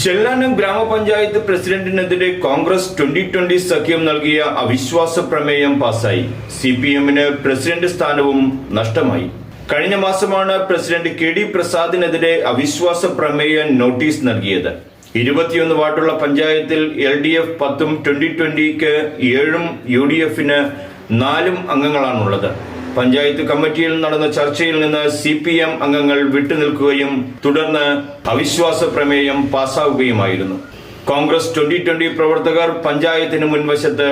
ചെല്ലാനം ഗ്രാമപഞ്ചായത്ത് പ്രസിഡന്റിനെതിരെ കോൺഗ്രസ് 2020 സഖ്യം നൽകിയ അവിശ്വാസ പ്രമേയം പാസായി. CPM-ന് പ്രസിഡന്റ് സ്ഥാനവും നഷ്ടമായി. കഴിഞ്ഞ മാസമാണ് പ്രസിഡന്റ് KD പ്രസാദിനെതിരെ അവിശ്വാസ പ്രമേയ നോട്ടീസ് നൽകിയത്. 21 വാർഡുള്ള പഞ്ചായത്തിൽ LDF 10-ഉം 2020-ക്ക് 7-ഉം UDF-ന് 4-ഉം അംഗങ്ങളാണുള്ളത്. പഞ്ചായത്ത് കമ്മിറ്റിയിൽ നടന്ന ചർച്ചയിൽ നിന്ന് CPM അംഗങ്ങൾ വിട്ടുനിൽക്കുകയും തുടർന്ന് അവിശ്വാസ പ്രമേയം പാസ്സാവുകയുമായിരുന്നു. കോൺഗ്രസ് 2020 പ്രവർത്തകർ പഞ്ചായത്തിന് മുൻവശത്ത്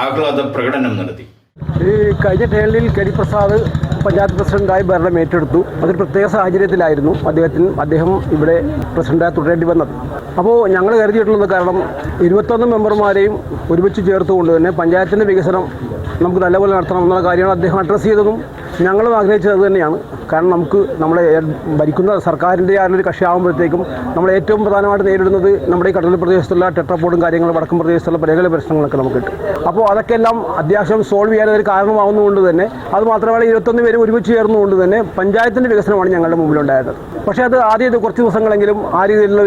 ആഹ്ലാദ പ്രകടനം നടത്തി. ഈ കഴിഞ്ഞ ടേണിൽ KD പ്രസാദ് പഞ്ചായത്ത് പ്രസിഡന്റായി ഭരണം ഏറ്റെടുത്തു. അതൊരു പ്രത്യേക സാഹചര്യത്തിലായിരുന്നു അദ്ദേഹം ഇവിടെ പ്രസിഡന്റായി തുടരേണ്ടി വന്നത്. അപ്പോൾ ഞങ്ങൾ കരുതിയിട്ടുള്ളത് കാരണം 21 മെമ്പർമാരെയും ഒരുമിച്ച് ചേർത്തുകൊണ്ട് തന്നെ പഞ്ചായത്തിൻ്റെ വികസനം നമുക്ക് നല്ലപോലെ നടത്തണമെന്നുള്ള കാര്യമാണ് അദ്ദേഹം അഡ്രസ്സ് ചെയ്തതും ഞങ്ങളും ആഗ്രഹിച്ചത് തന്നെയാണ്. കാരണം നമ്മളെ ഭരിക്കുന്ന സർക്കാരിൻ്റെ ആരൊരു കക്ഷിയാകുമ്പോഴത്തേക്കും നമ്മൾ ഏറ്റവും പ്രധാനമായിട്ട് നേരിടുന്നത് നമ്മുടെ ഈ കടൽ പ്രദേശത്തുള്ള ടെട്രാപോഡും കാര്യങ്ങളും വടക്കൻ പ്രദേശത്തുള്ള പല പ്രശ്നങ്ങളൊക്കെ നമുക്ക് കിട്ടും. അപ്പോൾ അതൊക്കെ എല്ലാം അത്യാവശ്യം സോൾവ് ചെയ്യാനൊരു കാരണമാവുന്നതുകൊണ്ട് തന്നെ അത് മാത്രമല്ല 21 പേര് ഒരുമിച്ച് ചേർന്നുകൊണ്ട് തന്നെ പഞ്ചായത്തിൻ്റെ വികസനമാണ് ഞങ്ങളുടെ മുമ്പിലുണ്ടായത്. പക്ഷേ അത് ആദ്യം കുറച്ച് ദിവസങ്ങളെങ്കിലും ആ രീതിയിലുള്ള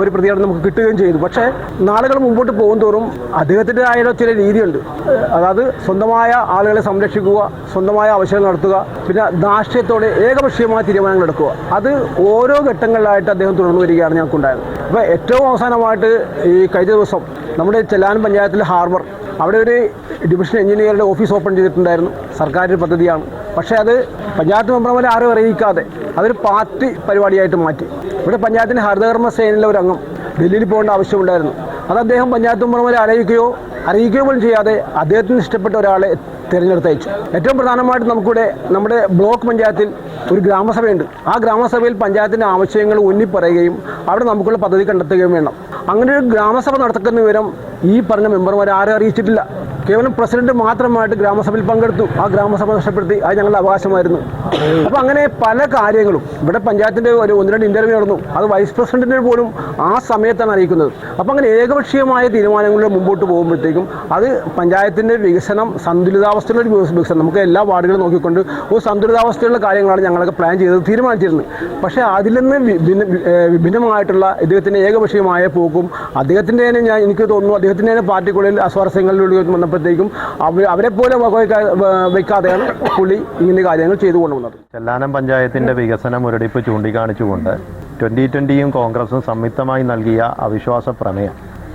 ഒരു പ്രതികരണം നമുക്ക് കിട്ടുകയും ചെയ്തു. പക്ഷേ നാളുകൾ മുമ്പോട്ട് പോകുന്തോറും അദ്ദേഹത്തിൻ്റെതായ ചില രീതിയുണ്ട്. അതായത് സ്വന്തമായ ആളുകളെ സംരക്ഷിക്കുക, സ്വന്തമായ ആവശ്യങ്ങൾ നടത്തുക, പിന്നെ ധാർഷ്ട്യത്തോടെ ഏകപക്ഷീയമായ തീരുമാനങ്ങൾ എടുക്കുക. അത് ഓരോ ഘട്ടങ്ങളിലായിട്ട് അദ്ദേഹം തുടർന്നു വരികയാണ് ഞങ്ങൾക്കുണ്ടായത്. അപ്പോൾ ഏറ്റവും അവസാനമായിട്ട് ഈ കഴിഞ്ഞ ദിവസം നമ്മുടെ ചെല്ലാനം പഞ്ചായത്തിലെ ഹാർബർ അവിടെ ഒരു ഡിവിഷൻ എഞ്ചിനീയറുടെ ഓഫീസ് ഓപ്പൺ ചെയ്തിട്ടുണ്ടായിരുന്നു. സർക്കാരിൻ്റെ പദ്ധതിയാണ്. പക്ഷേ അത് പഞ്ചായത്ത് മെമ്പർമാരെ ആരും അറിയിക്കാതെ അതൊരു പാർട്ടി പരിപാടിയായിട്ട് മാറ്റി. ഇവിടെ പഞ്ചായത്തിൻ്റെ ഹരിതകർമ്മ സേനയിലെ ഒരു അംഗം ഡൽഹിയിൽ പോകേണ്ട ആവശ്യമുണ്ടായിരുന്നു. അത് അദ്ദേഹം പഞ്ചായത്ത് മെമ്പർമാരെ അറിയിക്കുകയോ പോലും ചെയ്യാതെ അദ്ദേഹത്തിന് ഇഷ്ടപ്പെട്ട ഒരാളെ തിരഞ്ഞെടുത്തയച്ചു. ഏറ്റവും പ്രധാനമായിട്ട് നമുക്കിവിടെ നമ്മുടെ ബ്ലോക്ക് പഞ്ചായത്തിൽ ഒരു ഗ്രാമസഭയുണ്ട്. ആ ഗ്രാമസഭയിൽ പഞ്ചായത്തിൻ്റെ ആവശ്യങ്ങൾ ഉന്നിപ്പറയുകയും അവിടെ നമുക്കുള്ള പദ്ധതി കണ്ടെത്തുകയും വേണം. അങ്ങനെ ഒരു ഗ്രാമസഭ നടത്തുന്ന വിവരം ഈ പറഞ്ഞ മെമ്പർമാരെ ആരും അറിയിച്ചിട്ടില്ല. കേവലം പ്രസിഡന്റ് മാത്രമായിട്ട് ഗ്രാമസഭയിൽ പങ്കെടുത്തു. ആ ഗ്രാമസഭ നഷ്ടപ്പെടുത്തി. അത് ഞങ്ങളുടെ അവകാശമായിരുന്നു. അപ്പോൾ അങ്ങനെ പല കാര്യങ്ങളും ഇവിടെ പഞ്ചായത്തിൻ്റെ ഒരു 1-2 ഇൻ്റർവ്യൂ നടന്നു. അത് വൈസ് പ്രസിഡന്റിനെ പോലും ആ സമയത്താണ് അറിയിക്കുന്നത്. അപ്പോൾ അങ്ങനെ ഏകപക്ഷീയമായ തീരുമാനങ്ങളിൽ മുമ്പോട്ട് പോകുമ്പോഴത്തേക്കും അത് പഞ്ചായത്തിൻ്റെ വികസനം സന്തുലിതാവസ്ഥയിലുള്ള ഒരു വികസനം നമുക്ക് എല്ലാ വാർഡുകളും നോക്കിക്കൊണ്ട് ഒരു സന്തുലിതാവസ്ഥയുള്ള കാര്യങ്ങളാണ് ഞങ്ങളൊക്കെ പ്ലാൻ ചെയ്തത്, തീരുമാനിച്ചിരുന്നത്. പക്ഷേ അതിൽ നിന്ന് വിഭിന്നമായിട്ടുള്ള ഇദ്ദേഹത്തിൻ്റെ ഏകപക്ഷീയമായ പോക്കും അദ്ദേഹത്തിൻ്റെ തന്നെ എനിക്ക് തോന്നുന്നു അദ്ദേഹത്തിൻ്റെ തന്നെ പാർട്ടിക്കുള്ളിൽ അസ്വാരസ്യങ്ങളിലൂടെ വന്നപ്പോഴത്തേക്കും അവരെ പോലെ വയ്ക്കാതെയാണ് പുള്ളി ഇങ്ങനെ കാര്യങ്ങൾ ചെയ്തു കൊണ്ടുവന്നത്. ചെല്ലാനം പഞ്ചായത്തിന്റെ വികസന മുരടിപ്പ് ചൂണ്ടിക്കാണിച്ചുകൊണ്ട് 2020-യും കോൺഗ്രസും സംയുക്തമായി നൽകിയ അവിശ്വാസ പ്രമേയം,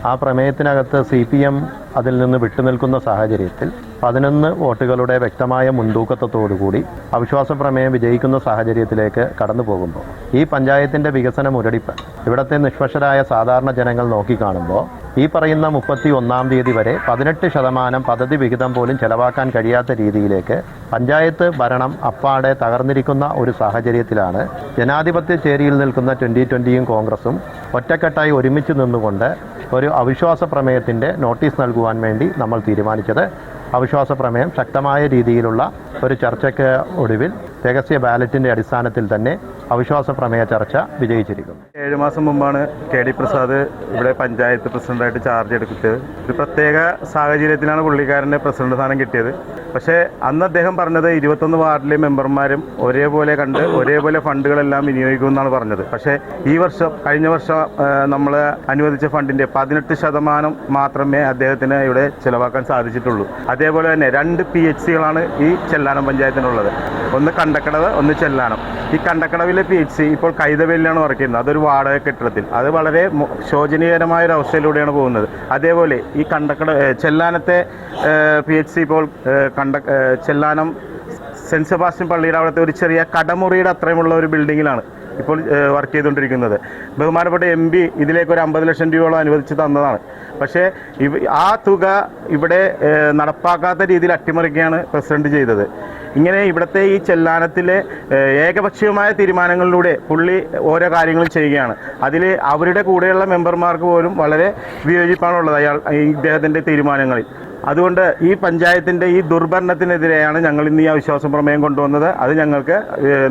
ആ പ്രമേയത്തിനകത്ത് CPM അതിൽ നിന്ന് വിട്ടുനിൽക്കുന്ന സാഹചര്യത്തിൽ 11 വോട്ടുകളുടെ വ്യക്തമായ മുൻതൂക്കത്തോടുകൂടി അവിശ്വാസ പ്രമേയം വിജയിക്കുന്ന സാഹചര്യത്തിലേക്ക് കടന്നു പോകുമ്പോൾ ഈ പഞ്ചായത്തിൻ്റെ വികസന മുരടിപ്പ് ഇവിടുത്തെ നിഷ്പക്ഷരായ സാധാരണ ജനങ്ങൾ നോക്കിക്കാണുമ്പോൾ ഈ പറയുന്ന 31-ാം തീയതി വരെ 18% പദ്ധതി വിഹിതം പോലും ചെലവാക്കാൻ കഴിയാത്ത രീതിയിലേക്ക് പഞ്ചായത്ത് ഭരണം അപ്പാടെ തകർന്നിരിക്കുന്ന ഒരു സാഹചര്യത്തിലാണ് ജനാധിപത്യ ചേരിയിൽ നിൽക്കുന്ന 2020-യും കോൺഗ്രസും ഒറ്റക്കെട്ടായി ഒരുമിച്ച് നിന്നുകൊണ്ട് ഒരു അവിശ്വാസ പ്രമേയത്തിൻ്റെ നോട്ടീസ് നൽകുവാൻ വേണ്ടി നമ്മൾ തീരുമാനിച്ചത്. അവിശ്വാസ പ്രമേയം ശക്തമായ രീതിയിലുള്ള ഒരു ചർച്ചയ്ക്ക് ഒടുവിൽ രഹസ്യ ബാലറ്റിൻ്റെ അടിസ്ഥാനത്തിൽ തന്നെ അവിശ്വാസ പ്രമേയ ചർച്ച വിജയിച്ചിരിക്കുന്നു. 7 മാസം മുമ്പാണ് KD പ്രസാദ് ഇവിടെ പഞ്ചായത്ത് പ്രസിഡന്റായിട്ട് ചാർജ് എടുത്തത്. ഒരു പ്രത്യേക സാഹചര്യത്തിലാണ് പുള്ളിക്കാരന് പ്രസിഡന്റ് സ്ഥാനം കിട്ടിയത്. പക്ഷേ അന്ന് അദ്ദേഹം പറഞ്ഞത് 21 വാർഡിലെ മെമ്പർമാരും ഒരേപോലെ കണ്ട് ഒരേപോലെ ഫണ്ടുകളെല്ലാം വിനിയോഗിക്കുമെന്നാണ് പറഞ്ഞത്. പക്ഷേ കഴിഞ്ഞ വർഷം നമ്മൾ അനുവദിച്ച ഫണ്ടിൻ്റെ 18% മാത്രമേ അദ്ദേഹത്തിന് ഇവിടെ ചിലവാക്കാൻ സാധിച്ചിട്ടുള്ളൂ. അതേപോലെ തന്നെ 2 PHCകളാണ് ഈ ചെല്ലാനം പഞ്ചായത്തിനുള്ളത്. ഒന്ന് കണ്ടക്കടവ്, ഒന്ന് ചെല്ലാനം. ഈ കണ്ടക്കടവിലെ PHC ഇപ്പോൾ കൈതവേലിലാണ് വർക്ക് ചെയ്യുന്നത്. അതൊരു വാടക കെട്ടിടത്തിൽ. അത് വളരെ ശോചനീയകരമായ ഒരു അവസ്ഥയിലൂടെയാണ് പോകുന്നത്. അതേപോലെ ഈ ചെല്ലാനത്തെ PHC ഇപ്പോൾ ചെല്ലാനം സെൻറ്റ് സെബാസ്റ്റ്യൻ പള്ളിയുടെ അവിടുത്തെ ഒരു ചെറിയ കടമുറിയുടെ അത്രയുമുള്ള ഒരു ബിൽഡിങ്ങിലാണ് ഇപ്പോൾ വർക്ക് ചെയ്തുകൊണ്ടിരിക്കുന്നത്. ബഹുമാനപ്പെട്ട MP ഇതിലേക്ക് ഒരു 50 ലക്ഷം രൂപയോളം അനുവദിച്ച് തന്നതാണ്. പക്ഷേ ആ തുക ഇവിടെ നടപ്പാക്കാത്ത രീതിയിൽ അട്ടിമറിക്കുകയാണ് പ്രസിഡന്റ് ചെയ്തത്. ഇങ്ങനെ ഇവിടുത്തെ ഈ ചെല്ലാനത്തിലെ ഏകപക്ഷീയമായ തീരുമാനങ്ങളിലൂടെ പുള്ളി ഓരോ കാര്യങ്ങളും ചെയ്യുകയാണ്. അതിൽ അവരുടെ കൂടെയുള്ള മെമ്പർമാർക്ക് പോലും വളരെ വിയോജിപ്പാണുള്ളത് ഇദ്ദേഹത്തിൻ്റെ തീരുമാനങ്ങളിൽ. അതുകൊണ്ട് ഈ പഞ്ചായത്തിൻ്റെ ഈ ദുർഭരണത്തിനെതിരെയാണ് ഞങ്ങൾ ഇന്ന് ഈ അവിശ്വാസ പ്രമേയം കൊണ്ടുവന്നത്. അത് ഞങ്ങൾക്ക്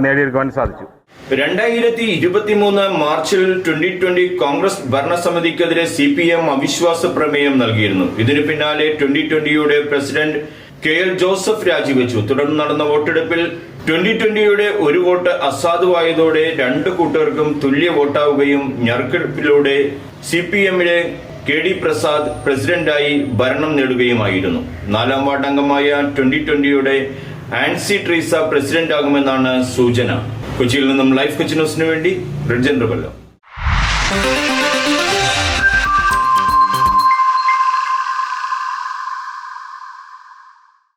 നേടിയെടുക്കുവാൻ സാധിച്ചു. 2023 മാർച്ചിൽ 2020 കോൺഗ്രസ് ഭരണസമിതിക്കെതിരെ CPM അവിശ്വാസ പ്രമേയം നൽകിയിരുന്നു. ഇതിനു പിന്നാലെ 2020-യുടെ പ്രസിഡന്റ് KL ജോസഫ് രാജിവെച്ചു. തുടർന്ന് നടന്ന വോട്ടെടുപ്പിൽ 2020യുടെ ഒരു വോട്ട് അസാധുവായതോടെ രണ്ട് കൂട്ടർക്കും തുല്യ വോട്ടാവുകയും ഞെരുക്കത്തിലൂടെ CPMലെ KD പ്രസാദ് പ്രസിഡന്റായി ഭരണം നേടുകയുമായിരുന്നു. 4ാം വാർഡ് അംഗമായ 2020യുടെ ആൻസി ട്രീസ പ്രസിഡന്റ് ആകുമെന്നാണ് സൂചന. കൊച്ചിയിൽ നിന്നും ലൈഫ് കൊച്ചി ന്യൂസിനു വേണ്ടി റിജൻ റബല്ലോ.